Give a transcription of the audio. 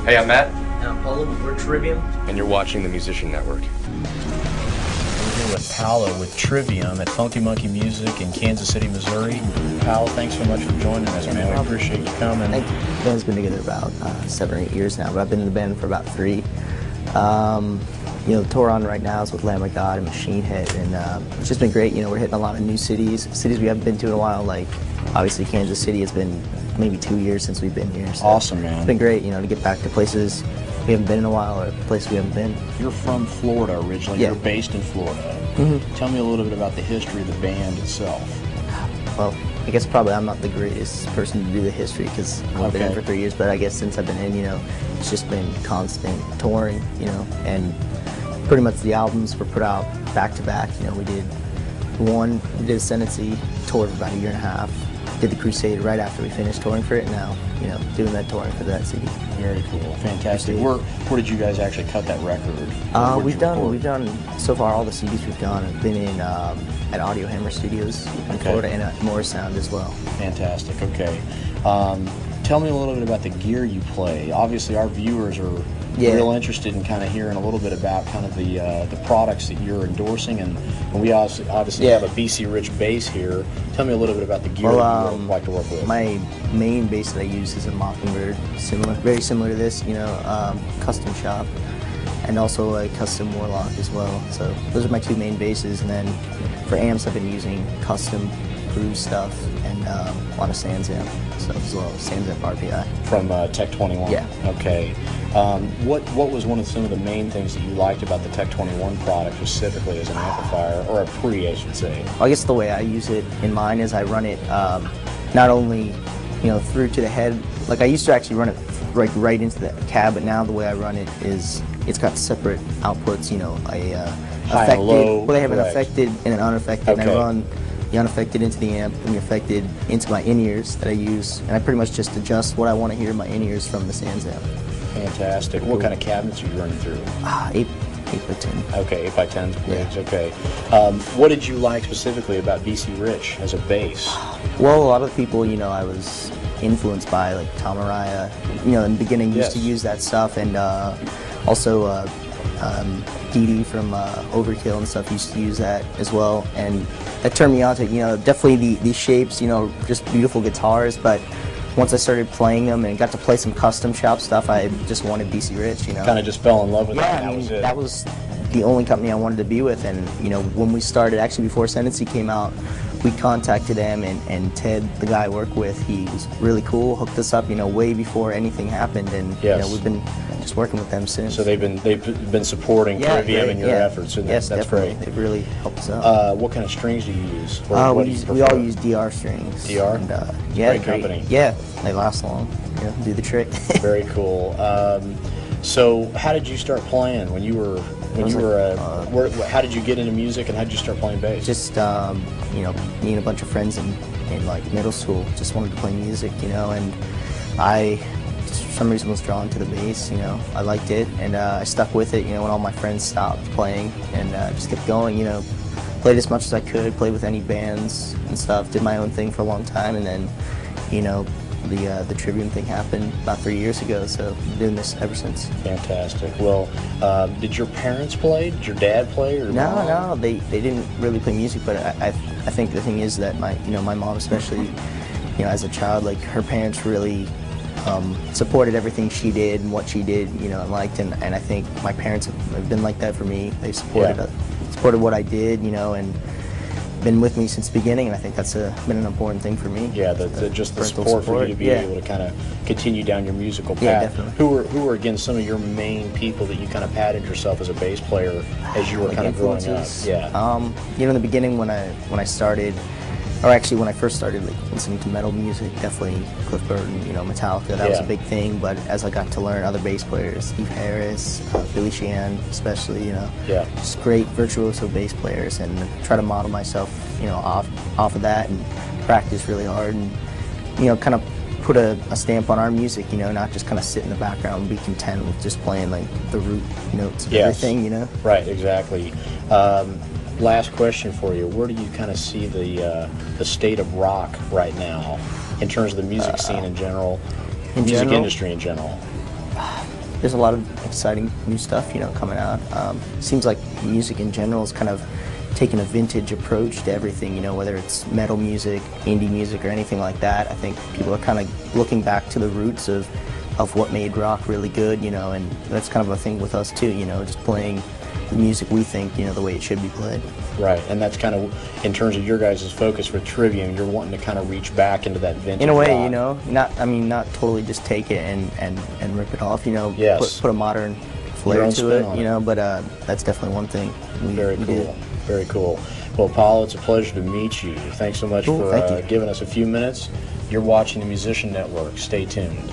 Hey, I'm Matt. And I'm Paolo, we're Trivium. And you're watching the Musician Network. We're here with Paolo with Trivium at Funky Monkey Music in Kansas City, Missouri. Paolo, thanks so much for joining us, man. We appreciate you coming. Thank you. The band's been together about 7 or 8 years now, but I've been in the band for about 3. You know, the tour on right now is with Lamb of God and Machine Head, and it's just been great. You know, we're hitting a lot of new cities we haven't been to in a while, like obviously Kansas City has been maybe 2 years since we've been here. So awesome, man. It's been great, you know, to get back to places we haven't been in a while or places we haven't been. You're from Florida originally. Yeah. You're based in Florida. Mm-hmm. Tell me a little bit about the history of the band itself. Well, I guess probably I'm not the greatest person to do the history because I've been in for 3 years, but I guess since I've been in, you know, it's just been constant touring, you know, and pretty much the albums were put out back to back. You know, we did Ascendancy tour for about 1.5 years. Did the Crusade right after we finished touring for it. Now, you know, doing that touring for that CD. Very cool, fantastic. Where did you guys actually cut that record? We've done so far all the CDs we've done have been in at Audio Hammer Studios in Florida and at Morris Sound as well. Fantastic. Okay. Tell me a little bit about the gear you play. Obviously, our viewers are real interested in kind of hearing a little bit about kind of the products that you're endorsing, and we obviously have a BC Rich bass here. Tell me a little bit about the gear that you like to work with. My main bass that I use is a Mockingbird, very similar to this, you know, custom shop, and also a custom Warlock as well. So those are my 2 main basses, and then for amps I've been using custom Groove stuff and a lot of Sansamp stuff as well, Sansamp RPI. From Tech 21? Yeah. Okay. What was some of the main things that you liked about the Tech 21 product specifically as an amplifier, or a pre, I should say? I guess the way I use it in mine is I run it not only, you know, through to the head. Like I used to actually run it right into the cab, but now the way I run it is it's got separate outputs. You know, high and low. Well, they have an affected and an unaffected, and I run the unaffected into the amp and the affected into my in-ears that I use, and I pretty much just adjust what I want to hear in my in-ears from the Sansamp. Fantastic. What kind of cabinets are you running through? 8x10. Okay, 8x10 rigs. Yeah. Okay. What did you like specifically about BC Rich as a bass? Well, a lot of the people, you know, I was influenced by, like Tom Araya, you know, in the beginning used to use that stuff, and also Dee Dee from Overkill and stuff used to use that as well, and that turned me on to, you know, definitely the shapes, you know, just beautiful guitars, but once I started playing them and got to play some custom shop stuff, I just wanted BC Rich, you know. Kind of just fell in love with it. Yeah, I mean, that was the only company I wanted to be with, and, you know, when we started, actually before Ascendancy came out, we contacted them, and Ted, the guy I work with, he was really cool, hooked us up, you know, way before anything happened, and you know, we've been just working with them since. So they've been supporting Trivium and your efforts, and yes, that's definitely. great. They've really helped us out. What kind of strings do you use? We all use DR strings. DR? And, great company. Yeah, they last long. Yeah, do the trick. Very cool. So how did you start playing when you were how did you get into music, and how did you start playing bass? Just you know, me and a bunch of friends in like middle school just wanted to play music, you know, and I for some reason was drawn to the bass, you know. I liked it, and I stuck with it, you know, when all my friends stopped playing, and just kept going, you know. Played as much as I could, played with any bands and stuff, did my own thing for a long time, and then, you know, the Trivium thing happened about 3 years ago, so I've been doing this ever since. Fantastic. Well, did your parents play? Did your dad play? Or No, they didn't really play music, but I think the thing is that my mom especially, you know, as a child, like her parents really supported everything she did and what she did, you know, and liked, and I think my parents have been like that for me. They supported what I did, you know, and been with me since the beginning, and I think that's been an important thing for me. Yeah, just the support for you to be able to kind of continue down your musical path. Yeah, definitely. Who are again some of your main people that you kind of patted yourself as a bass player as you were kind of growing up? Yeah. You know, in the beginning when I started, or actually when I first started like listening to metal music, definitely Cliff Burton, you know, Metallica, that was a big thing. But as I got to learn other bass players, Steve Harris, Billy Sheehan especially, you know, just great virtuoso bass players, and try to model myself, you know, off of that, and practice really hard, and you know, kind of put a stamp on our music, you know, not just kind of sit in the background and be content with just playing like the root notes of everything, you know. Right, exactly. Last question for you: where do you kind of see the state of rock right now, in terms of the music scene in general, music industry in general? There's a lot of exciting new stuff, you know, coming out. Seems like music in general is kind of taking a vintage approach to everything, you know, whether it's metal music, indie music, or anything like that. I think people are kind of looking back to the roots of what made rock really good, you know, and that's kind of a thing with us too, you know, just playing the music we think, you know, the way it should be played. Right, and that's kind of, in terms of your guys' focus for Trivium, you're wanting to kind of reach back into that vintage in a way, rock. you know, not totally just take it and rip it off, you know, put a modern flair to it, you know, but that's definitely one thing we do. Very cool. Well, Paolo, it's a pleasure to meet you. Thanks so much for giving us a few minutes. You're watching the Musician Network. Stay tuned.